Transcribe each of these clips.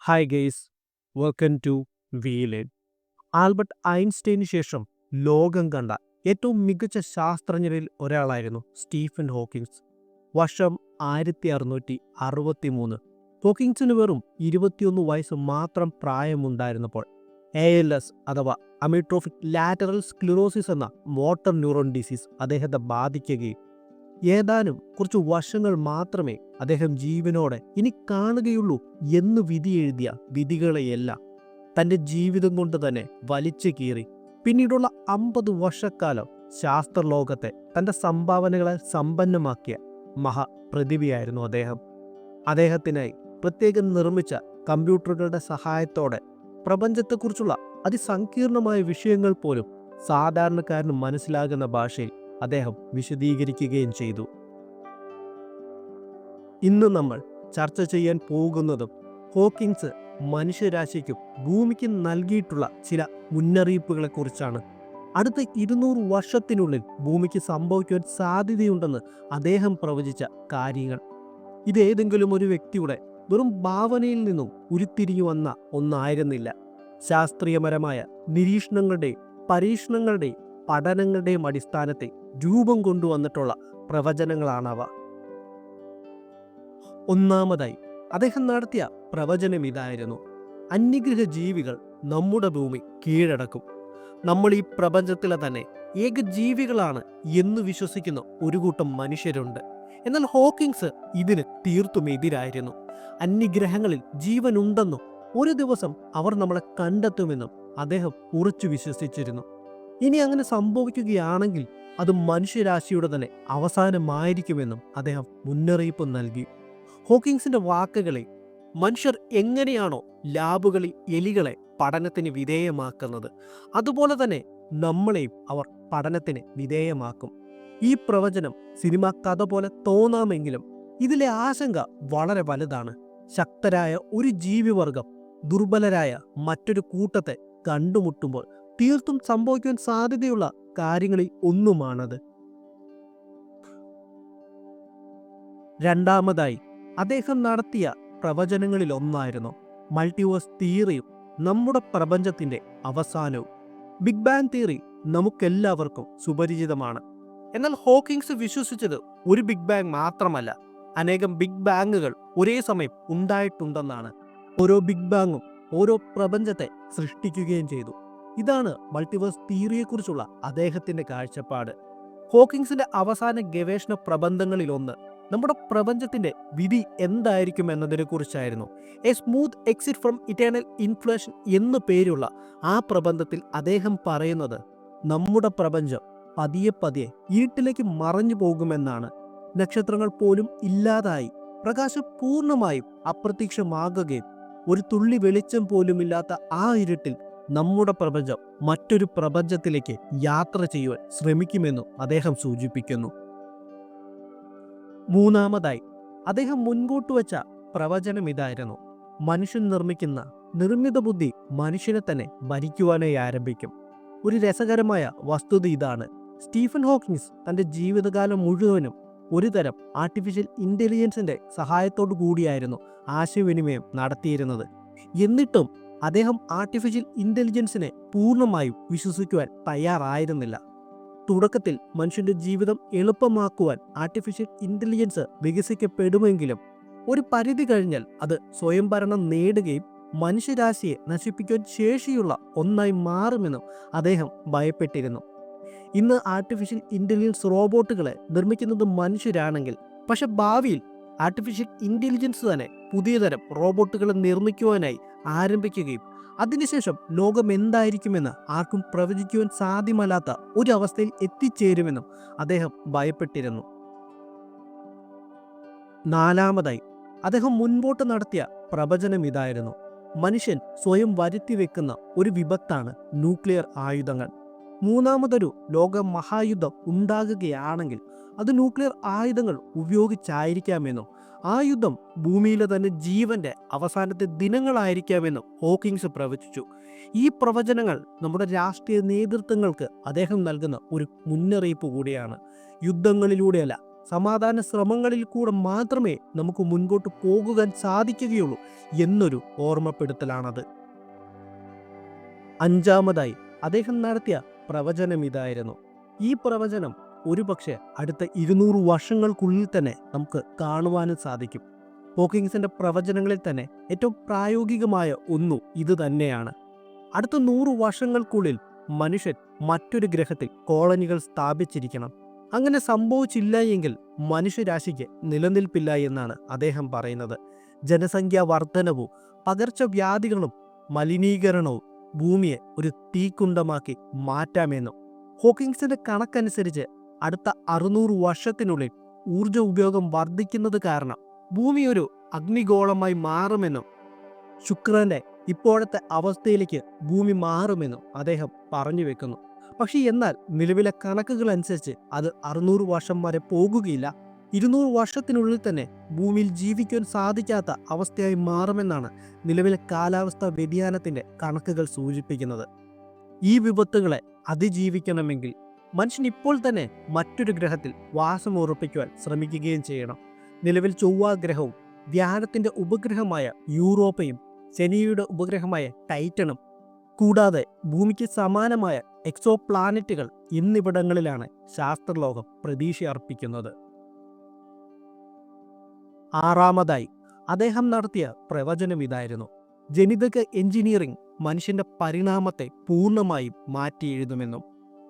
Hi guys, welcome to വീലേഡ്. Albert ഐൻസ്റ്റൈന് ശേഷം ലോകം കണ്ട ഏറ്റവും മികച്ച ശാസ്ത്രജ്ഞരിൽ ഒരാളായിരുന്നു സ്റ്റീഫൻ ഹോക്കിൻസ്. വർഷം 1663. ഹോക്കിൻസിന് വെറും 21 വയസ്സ് മാത്രം പ്രായമുണ്ടായിരുന്നപ്പോൾ ALS അഥവാ അമിട്രോഫിക് ലാറ്ററൽ സ്ക്ലിറോസിസ് എന്ന മോട്ടോർ ന്യൂറോൺ ഡിസീസ് അദ്ദേഹത്തെ ബാധിക്കുകയും ഏതാനും കുറച്ചു വർഷങ്ങൾ മാത്രമേ അദ്ദേഹം ജീവനോടെ ഇനി കാണുകയുള്ളൂ എന്ന് വിധി എഴുതിയ വിധികളെയെല്ലാം തൻ്റെ ജീവിതം കൊണ്ട് തന്നെ വലിച്ചു കീറി പിന്നീടുള്ള 50 വർഷക്കാലം ശാസ്ത്രലോകത്തെ തൻ്റെ സംഭാവനകളെ സമ്പന്നമാക്കിയ മഹാപ്രതിഭയായിരുന്നു അദ്ദേഹം. അദ്ദേഹത്തിനായി പ്രത്യേകം നിർമ്മിച്ച കമ്പ്യൂട്ടറുകളുടെ സഹായത്തോടെ പ്രപഞ്ചത്തെക്കുറിച്ചുള്ള അതിസങ്കീർണമായ വിഷയങ്ങൾ പോലും സാധാരണക്കാരന് മനസ്സിലാകുന്ന ഭാഷയിൽ അദ്ദേഹം വിശദീകരിക്കുകയും ചെയ്തു. ഇന്ന് നമ്മൾ ചർച്ച ചെയ്യാൻ പോകുന്നതും ഹോക്കിൻസ് മനുഷ്യരാശിക്കും ഭൂമിക്കും നൽകിയിട്ടുള്ള ചില മുന്നറിയിപ്പുകളെ കുറിച്ചാണ്. അടുത്ത 200 വർഷത്തിനുള്ളിൽ ഭൂമിക്ക് സംഭവിക്കുവാൻ സാധ്യതയുണ്ടെന്ന് അദ്ദേഹം പ്രവചിച്ച കാര്യങ്ങൾ. ഇത് ഏതെങ്കിലും ഒരു വ്യക്തിയുടെ വെറും ഭാവനയിൽ നിന്നും ഉരുത്തിരിഞ്ഞു വന്ന ഒന്നായിരുന്നില്ല. ശാസ്ത്രീയപരമായ നിരീക്ഷണങ്ങളുടെയും പരീക്ഷണങ്ങളുടെയും പഠനങ്ങളുടെയും അടിസ്ഥാനത്തിൽ രൂപം കൊണ്ടുവന്നിട്ടുള്ള പ്രവചനങ്ങളാണവ. ഒന്നാമതായി അദ്ദേഹം നടത്തിയ പ്രവചനം ഇതായിരുന്നു: അന്യഗ്രഹ ജീവികൾ നമ്മുടെ ഭൂമി കീഴടക്കും. നമ്മൾ ഈ പ്രപഞ്ചത്തിലെ തന്നെ ഏക ജീവികളാണ് എന്ന് വിശ്വസിക്കുന്ന ഒരു കൂട്ടം മനുഷ്യരുണ്ട്. എന്നാൽ ഹോക്കിൻസ് ഇതിന് തീർത്തും എതിരായിരുന്നു. അന്യഗ്രഹങ്ങളിൽ ജീവനുണ്ടെന്നും ഒരു ദിവസം അവർ നമ്മളെ കണ്ടെത്തുമെന്നും അദ്ദേഹം ഉറച്ചു വിശ്വസിച്ചിരുന്നു. ഇനി അങ്ങനെ സംഭവിക്കുകയാണെങ്കിൽ അത് മനുഷ്യരാശിയുടെ തന്നെ അവസാനമായിരിക്കുമെന്നും അദ്ദേഹം മുന്നറിയിപ്പ് നൽകി. ഹോക്കിൻസിന്റെ വാക്കുകളെ മനുഷ്യർ എങ്ങനെയാണോ ലാബുകളിൽ എലികളെ പഠനത്തിന് വിധേയമാക്കുന്നത്, അതുപോലെ തന്നെ നമ്മളെയും അവർ പഠനത്തിന് വിധേയമാക്കും. ഈ പ്രവചനം സിനിമാ കഥ പോലെ തോന്നാമെങ്കിലും ഇതിലെ ആശങ്ക വളരെ വലുതാണ്. ശക്തരായ ഒരു ജീവിവർഗം ദുർബലരായ മറ്റൊരു കൂട്ടത്തെ കണ്ടുമുട്ടുമ്പോൾ തീർത്തും സംഭവിക്കാൻ സാധ്യതയുള്ള കാര്യങ്ങളിൽ ഒന്നുമാണത്. രണ്ടാമതായി അദ്ദേഹം നടത്തിയ പ്രവചനങ്ങളിൽ ഒന്നായിരുന്നു മൾട്ടിവേഴ്സ് തിയറിയും നമ്മുടെ പ്രപഞ്ചത്തിന്റെ അവസാനവും. ബിഗ് ബാങ് തിയറി നമുക്കെല്ലാവർക്കും സുപരിചിതമാണ്. എന്നാൽ ഹോക്കിൻസ് വിശ്വസിച്ചത് ഒരു ബിഗ് ബാങ് മാത്രമല്ല, അനേകം ബിഗ് ബാങ്ങുകൾ ഒരേ സമയം ഉണ്ടായിട്ടുണ്ടെന്നാണ്. ഓരോ ബിഗ് ബാങ്ങും ഓരോ പ്രപഞ്ചത്തെ സൃഷ്ടിക്കുകയും ചെയ്തു. ഇതാണ് മൾട്ടിവേഴ്സ് തിയറിയെക്കുറിച്ചുള്ള അദ്ദേഹത്തിന്റെ കാഴ്ചപ്പാട്. ഹോക്കിൻസിന്റെ അവസാന ഗവേഷണ പ്രബന്ധങ്ങളിലൊന്ന് നമ്മുടെ പ്രപഞ്ചത്തിന്റെ വിധി എന്തായിരിക്കും എന്നതിനെ കുറിച്ചായിരുന്നു. A smooth exit from eternal inflation എന്നു പേരുള്ള ആ പ്രബന്ധത്തിൽ അദ്ദേഹം പറയുന്നത് നമ്മുടെ പ്രപഞ്ചം പതിയെ പതിയെ ഇരുട്ടിലേക്ക് മറഞ്ഞു പോകുമെന്നാണ്. നക്ഷത്രങ്ങൾ പോലും ഇല്ലാതായി പ്രകാശം പൂർണ്ണമായും അപ്രത്യക്ഷമാകുകയും ഒരു തുള്ളി വെളിച്ചം പോലുമില്ലാത്ത ആ ഇരുട്ടിൽ നമ്മുടെ പ്രപഞ്ചം മറ്റൊരു പ്രപഞ്ചത്തിലേക്ക് യാത്ര ചെയ്യുവാൻ ശ്രമിക്കുമെന്നും അദ്ദേഹം സൂചിപ്പിക്കുന്നു. മൂന്നാമതായി അദ്ദേഹം മുൻകൂട്ട് വച്ച പ്രവചനം ഇതായിരുന്നു: മനുഷ്യൻ നിർമ്മിക്കുന്ന നിർമ്മിത ബുദ്ധി മനുഷ്യനെ തന്നെ ഭരിക്കുവാനായി ആരംഭിക്കും. ഒരു രസകരമായ വസ്തുത ഇതാണ്: സ്റ്റീഫൻ ഹോക്കിൻസ് തൻ്റെ ജീവിതകാലം മുഴുവനും ഒരു തരം ആർട്ടിഫിഷ്യൽ ഇൻ്റലിജൻസിൻ്റെ സഹായത്തോടു കൂടിയായിരുന്നു ആശയവിനിമയം നടത്തിയിരുന്നത്. എന്നിട്ടും അദ്ദേഹം ആർട്ടിഫിഷ്യൽ ഇൻ്റലിജൻസിനെ പൂർണ്ണമായും വിശ്വസിക്കുവാൻ തയ്യാറായിരുന്നില്ല. തുടക്കത്തിൽ മനുഷ്യന്റെ ജീവിതം എളുപ്പമാക്കുവാൻ ആർട്ടിഫിഷ്യൽ ഇൻ്റലിജൻസ് വികസിക്കപ്പെടുമെങ്കിലും ഒരു പരിധി കഴിഞ്ഞാൽ അത് സ്വയം ഭരണം നേടുകയും മനുഷ്യരാശിയെ നശിപ്പിക്കാൻ ശേഷിയുള്ള ഒന്നായി മാറുമെന്നും അദ്ദേഹം ഭയപ്പെട്ടിരുന്നു. ഇന്ന് ആർട്ടിഫിഷ്യൽ ഇൻ്റലിജൻസ് റോബോട്ടുകളെ നിർമ്മിക്കുന്നത് മനുഷ്യരാണെങ്കിൽ, പക്ഷെ ഭാവിയിൽ ആർട്ടിഫിഷ്യൽ ഇൻ്റലിജൻസ് തന്നെ പുതിയ തരം റോബോട്ടുകളെ നിർമ്മിക്കുവാനായി ആരംഭിക്കുകയും അതിനുശേഷം ലോകം എന്തായിരിക്കുമെന്ന് ആർക്കും പ്രവചിക്കുവാൻ സാധ്യമല്ലാത്ത ഒരു അവസ്ഥയിൽ എത്തിച്ചേരുമെന്നും അദ്ദേഹം ഭയപ്പെട്ടിരുന്നു. നാലാമതായി അദ്ദേഹം മുൻപോട്ട് നടത്തിയ പ്രവചനം ഇതായിരുന്നു: മനുഷ്യൻ സ്വയം വരുത്തിവെക്കുന്ന ഒരു വിപത്താണ് ന്യൂക്ലിയർ ആയുധങ്ങൾ. മൂന്നാമതൊരു ലോക മഹായുദ്ധം ഉണ്ടാകുകയാണെങ്കിൽ അത് ന്യൂക്ലിയർ ആയുധങ്ങൾ ഉപയോഗിച്ചായിരിക്കാമെന്നും ആ യുദ്ധം ഭൂമിയിലെ തന്നെ ജീവന്റെ അവസാനത്തെ ദിനങ്ങളായിരിക്കാമെന്നും ഹോക്കിൻസ് പ്രവചിച്ചു. ഈ പ്രവചനങ്ങൾ നമ്മുടെ രാഷ്ട്രീയ നേതൃത്വങ്ങൾക്ക് അദ്ദേഹം നൽകുന്ന ഒരു മുന്നറിയിപ്പ് കൂടിയാണ്. യുദ്ധങ്ങളിലൂടെയല്ല, സമാധാന ശ്രമങ്ങളിൽ കൂടെ മാത്രമേ നമുക്ക് മുൻപോട്ട് പോകുവാൻ സാധിക്കുകയുള്ളൂ എന്നൊരു ഓർമ്മപ്പെടുത്തലാണത്. അഞ്ചാമതായി അദ്ദേഹം നടത്തിയ പ്രവചനം ഇതായിരുന്നു. ഈ പ്രവചനം ഒരുപക്ഷെ അടുത്ത 200 വർഷങ്ങൾക്കുള്ളിൽ തന്നെ നമുക്ക് കാണുവാനും സാധിക്കും. ഹോക്കിങ്സിന്റെ പ്രവചനങ്ങളിൽ തന്നെ ഏറ്റവും പ്രായോഗികമായ ഒന്നു ഇത് തന്നെയാണ്. അടുത്ത 100 വർഷങ്ങൾക്കുള്ളിൽ മനുഷ്യൻ മറ്റൊരു ഗ്രഹത്തിൽ കോളനികൾ സ്ഥാപിച്ചിരിക്കണം. അങ്ങനെ സംഭവിച്ചില്ല എങ്കിൽ മനുഷ്യരാശിക്ക് നിലനിൽപ്പില്ല എന്നാണ് അദ്ദേഹം പറയുന്നത്. ജനസംഖ്യാ വർധനവും പകർച്ചവ്യാധികളും മലിനീകരണവും ഭൂമിയെ ഒരു തീക്കുണ്ടമാക്കി മാറ്റാമെന്നും ഹോക്കിങ്സിന്റെ കണക്കനുസരിച്ച് അടുത്ത 600 വർഷത്തിനുള്ളിൽ ഊർജ ഉപയോഗം വർദ്ധിക്കുന്നത് കാരണം ഭൂമി ഒരു അഗ്നിഗോളമായി മാറുമെന്നും ശുക്രന്റെ ഇപ്പോഴത്തെ അവസ്ഥയിലേക്ക് ഭൂമി മാറുമെന്നും അദ്ദേഹം പറഞ്ഞു വെക്കുന്നു. പക്ഷേ എന്നാൽ നിലവിലെ കണക്കുകൾ അനുസരിച്ച് അത് 600 വർഷം വരെ പോകുകയില്ല. 200 വർഷത്തിനുള്ളിൽ തന്നെ ഭൂമിയിൽ ജീവിക്കാൻ സാധിക്കാത്ത അവസ്ഥയായി മാറുമെന്നാണ് നിലവിലെ കാലാവസ്ഥാ വ്യതിയാനത്തിന്റെ കണക്കുകൾ സൂചിപ്പിക്കുന്നത്. ഈ വിപത്തുകളെ അതിജീവിക്കണമെങ്കിൽ മനുഷ്യൻ ഇപ്പോൾ തന്നെ മറ്റൊരു ഗ്രഹത്തിൽ വാസം ഉറപ്പിക്കുവാൻ ശ്രമിക്കുകയും ചെയ്യണം. നിലവിൽ ചൊവ്വ ഗ്രഹവും വ്യാഴത്തിന്റെ ഉപഗ്രഹമായ യൂറോപ്പയും ശനിയുടെ ഉപഗ്രഹമായ ടൈറ്റനും കൂടാതെ ഭൂമിക്ക് സമാനമായ എക്സോ പ്ലാനറ്റുകൾ എന്നിവിടങ്ങളിലാണ് ശാസ്ത്രലോകം പ്രതീക്ഷ അർപ്പിക്കുന്നത്. ആറാമതായി അദ്ദേഹം നടത്തിയ പ്രവചനം ഇതായിരുന്നു. ജനിതക എഞ്ചിനീയറിംഗ് മനുഷ്യന്റെ പരിണാമത്തെ പൂർണ്ണമായും മാറ്റി എഴുതുമെന്നും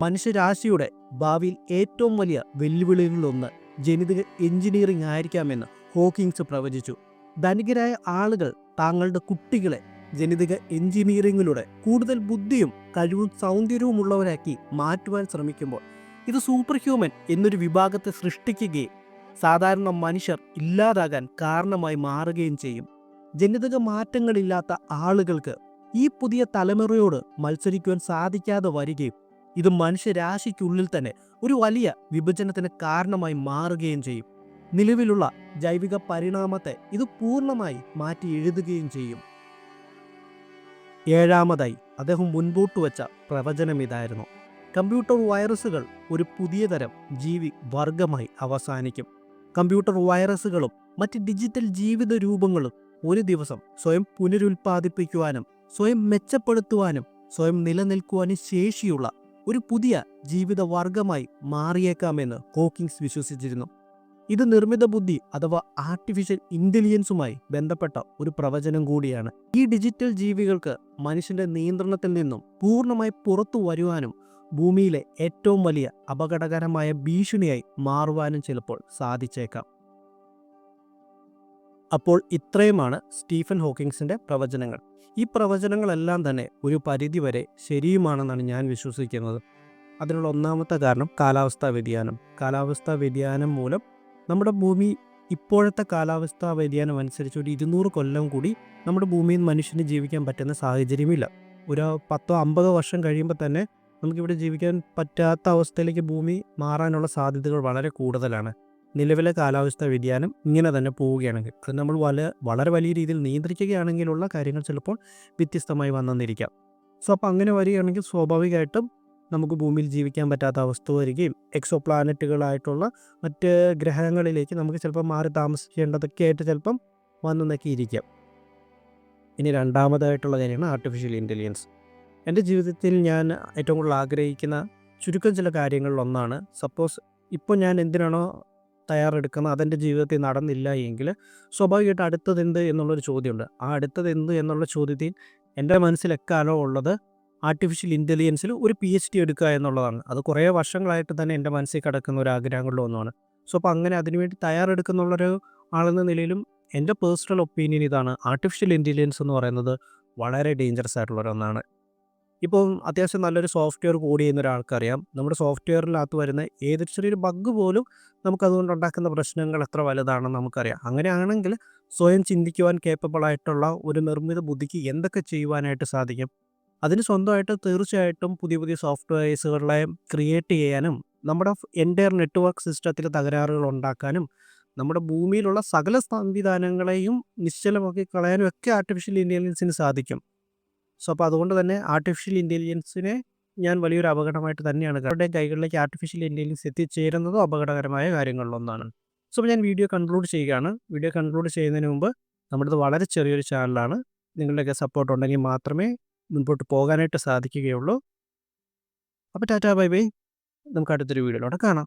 മനുഷ്യരാശിയുടെ ഭാവിയിൽ ഏറ്റവും വലിയ വെല്ലുവിളികളിലൊന്ന് ജനിതക എഞ്ചിനീയറിംഗ് ആയിരിക്കാമെന്ന് ഹോക്കിങ്സ് പ്രവചിച്ചു. ധനികരായ ആളുകൾ താങ്കളുടെ കുട്ടികളെ ജനിതക എഞ്ചിനീയറിംഗിലൂടെ കൂടുതൽ ബുദ്ധിയും കഴിവും സൗന്ദര്യവും ഉള്ളവരാക്കി മാറ്റുവാൻ ശ്രമിക്കുമ്പോൾ ഇത് സൂപ്പർ ഹ്യൂമൻ എന്നൊരു വിഭാഗത്തെ സൃഷ്ടിക്കുകയും സാധാരണ മനുഷ്യർ ഇല്ലാതാകാൻ കാരണമായി മാറുകയും ചെയ്യും. ജനിതക മാറ്റങ്ങളില്ലാത്ത ആളുകൾക്ക് ഈ പുതിയ തലമുറയോട് മത്സരിക്കുവാൻ സാധിക്കാതെ വരികയും ഇത് മനുഷ്യരാശിക്കുള്ളിൽ തന്നെ ഒരു വലിയ വിഭജനത്തിന് കാരണമായി മാറുകയും ചെയ്യും. നിലവിലുള്ള ജൈവിക പരിണാമത്തെ ഇത് പൂർണ്ണമായി മാറ്റി എഴുതുകയും ചെയ്യും. ഏഴാമതായി അദ്ദേഹം മുൻപോട്ട് വച്ച പ്രവചനം ഇതായിരുന്നു. കമ്പ്യൂട്ടർ വൈറസുകൾ ഒരു പുതിയ തരം ജീവി വർഗമായി അവസാനിക്കും. കമ്പ്യൂട്ടർ വൈറസുകളും മറ്റ് ഡിജിറ്റൽ ജീവിത രൂപങ്ങളും ഒരു ദിവസം സ്വയം പുനരുൽപ്പാദിപ്പിക്കുവാനും സ്വയം മെച്ചപ്പെടുത്തുവാനും സ്വയം നിലനിൽക്കുവാനും ശേഷിയുള്ള ഒരു പുതിയ ജീവിത വർഗമായി മാറിയേക്കാമെന്ന് ഹോക്കിങ്സ് വിശ്വസിച്ചിരുന്നു. ഇത് നിർമ്മിത ബുദ്ധി അഥവാ ആർട്ടിഫിഷ്യൽ ഇന്റലിജൻസുമായി ബന്ധപ്പെട്ട ഒരു പ്രവചനം കൂടിയാണ്. ഈ ഡിജിറ്റൽ ജീവികൾക്ക് മനുഷ്യന്റെ നിയന്ത്രണത്തിൽ നിന്നും പൂർണ്ണമായി പുറത്തു വരുവാനും ഭൂമിയിലെ ഏറ്റവും വലിയ അപകടകരമായ ഭീഷണിയായി മാറുവാനും ചിലപ്പോൾ സാധിച്ചേക്കാം. അപ്പോൾ ഇത്രയുമാണ് സ്റ്റീഫൻ ഹോക്കിങ്സിന്റെ പ്രവചനങ്ങൾ. ഈ പ്രവചനങ്ങളെല്ലാം തന്നെ ഒരു പരിധിവരെ ശരിയുമാണെന്നാണ് ഞാൻ വിശ്വസിക്കുന്നത്. അതിനുള്ള ഒന്നാമത്തെ കാരണം കാലാവസ്ഥാ വ്യതിയാനം. കാലാവസ്ഥാ വ്യതിയാനം മൂലം നമ്മുടെ ഭൂമി ഇപ്പോഴത്തെ കാലാവസ്ഥാ വ്യതിയാനം അനുസരിച്ച് ഒരു 200 കൊല്ലം കൂടി നമ്മുടെ ഭൂമിയിൽ മനുഷ്യന് ജീവിക്കാൻ പറ്റുന്ന സാഹചര്യമില്ല. ഒരു 10-50 വർഷം കഴിയുമ്പോൾ തന്നെ നമുക്കിവിടെ ജീവിക്കാൻ പറ്റാത്ത അവസ്ഥയിലേക്ക് ഭൂമി മാറാനുള്ള സാധ്യതകൾ വളരെ കൂടുതലാണ്. നിലവിലെ കാലാവസ്ഥാ വ്യതിയാനം ഇങ്ങനെ തന്നെ പോവുകയാണെങ്കിൽ അത് നമ്മൾ വളരെ വലിയ രീതിയിൽ നിയന്ത്രിക്കുകയാണെങ്കിലുള്ള കാര്യങ്ങൾ ചിലപ്പോൾ വ്യത്യസ്തമായി വന്നെന്നിരിക്കാം. അപ്പോൾ അങ്ങനെ വരികയാണെങ്കിൽ സ്വാഭാവികമായിട്ടും നമുക്ക് ഭൂമിയിൽ ജീവിക്കാൻ പറ്റാത്ത അവസ്ഥ വരികയും എക്സോ പ്ലാനറ്റുകളായിട്ടുള്ള മറ്റ് ഗ്രഹങ്ങളിലേക്ക് നമുക്ക് ചിലപ്പോൾ മാറി താമസിക്കേണ്ടതൊക്കെ ആയിട്ട് ചിലപ്പം വന്നെന്നൊക്കെ ഇരിക്കാം. ഇനി രണ്ടാമതായിട്ടുള്ള കാര്യമാണ് ആർട്ടിഫിഷ്യൽ ഇൻ്റലിജൻസ്. എൻ്റെ ജീവിതത്തിൽ ഞാൻ ഏറ്റവും കൂടുതൽ ആഗ്രഹിക്കുന്ന ചുരുക്കം ചില കാര്യങ്ങളിലൊന്നാണ്, സപ്പോസ് ഇപ്പോൾ ഞാൻ എന്തിനാണോ തയ്യാറെടുക്കുന്നത് അതെൻ്റെ ജീവിതത്തിൽ നടന്നില്ല എങ്കിൽ സ്വാഭാവികമായിട്ട് അടുത്തതെന്ത് എന്നുള്ളൊരു ചോദ്യമുണ്ട്. ആ അടുത്തതെന്ത് എന്നുള്ള ചോദ്യത്തിൽ എൻ്റെ മനസ്സിലെക്കാലോ ഉള്ളത് ആർട്ടിഫിഷ്യൽ ഇൻ്റലിജൻസിൽ ഒരു PhD എടുക്കുക എന്നുള്ളതാണ്. അത് കുറേ വർഷങ്ങളായിട്ട് തന്നെ എൻ്റെ മനസ്സിൽ കിടക്കുന്ന ഒരു ആഗ്രഹങ്ങളിൽ ഒന്നുമാണ്. അപ്പോൾ അങ്ങനെ അതിനുവേണ്ടി തയ്യാറെടുക്കുന്നുള്ളൊരു ആളെന്ന നിലയിലും എൻ്റെ പേഴ്സണൽ ഒപ്പീനിയൻ ഇതാണ്. ആർട്ടിഫിഷ്യൽ ഇൻ്റലിജൻസ് എന്ന് പറയുന്നത് വളരെ ഡേഞ്ചറസ് ആയിട്ടുള്ളൊരൊന്നാണ്. ഇപ്പം അത്യാവശ്യം നല്ലൊരു സോഫ്റ്റ്വെയർ കോഡ് ചെയ്യുന്ന ഒരാൾക്കറിയാം നമ്മുടെ സോഫ്റ്റ്വെയറിനകത്ത് വരുന്ന ഏതൊരു ചെറിയൊരു ബഗ് പോലും നമുക്കതുകൊണ്ടുണ്ടാക്കുന്ന പ്രശ്നങ്ങൾ എത്ര വലുതാണെന്ന് നമുക്കറിയാം. അങ്ങനെയാണെങ്കിൽ സ്വയം ചിന്തിക്കുവാൻ കേപ്പബിൾ ആയിട്ടുള്ള ഒരു നിർമ്മിത ബുദ്ധിക്ക് എന്തൊക്കെ ചെയ്യുവാനായിട്ട് സാധിക്കും? അതിന് സ്വന്തമായിട്ട് തീർച്ചയായിട്ടും പുതിയ പുതിയ സോഫ്റ്റ്വെയർസുകളെ ക്രിയേറ്റ് ചെയ്യാനും നമ്മുടെ എൻ്റയർ നെറ്റ്വർക്ക് സിസ്റ്റത്തിൽ തകരാറുകൾ ഉണ്ടാക്കാനും നമ്മുടെ ഭൂമിയിലുള്ള സകല സംവിധാനങ്ങളെയും നിശ്ചലമാക്കി കളയാനും ഒക്കെ ആർട്ടിഫിഷ്യൽ ഇൻ്റലിജൻസിന് സാധിക്കും. അപ്പോൾ അതുകൊണ്ട് തന്നെ ആർട്ടിഫിഷ്യൽ ഇൻ്റലിജൻസിനെ ഞാൻ വലിയൊരു അപകടമായിട്ട് തന്നെയാണ് അവരുടെ കൈകളിലേക്ക് ആർട്ടിഫിഷ്യൽ ഇൻ്റലിജൻസ് എത്തിച്ചേരുന്നതും അപകടകരമായ കാര്യങ്ങളിലൊന്നാണ്. സോ അപ്പോൾ ഞാൻ വീഡിയോ കൺക്ലൂഡ് ചെയ്യുകയാണ്. വീഡിയോ കൺക്ലൂഡ് ചെയ്യുന്നതിന് മുമ്പ് നമ്മുടേത് വളരെ ചെറിയൊരു ചാനലാണ്. നിങ്ങളുടെയൊക്കെ സപ്പോർട്ട് ഉണ്ടെങ്കിൽ മാത്രമേ മുൻപോട്ട് പോകാനായിട്ട് സാധിക്കുകയുള്ളൂ. അപ്പോൾ ടാറ്റാ ബൈ ബൈ. നമുക്ക് അടുത്തൊരു വീഡിയോയിലൂടെ കാണാം.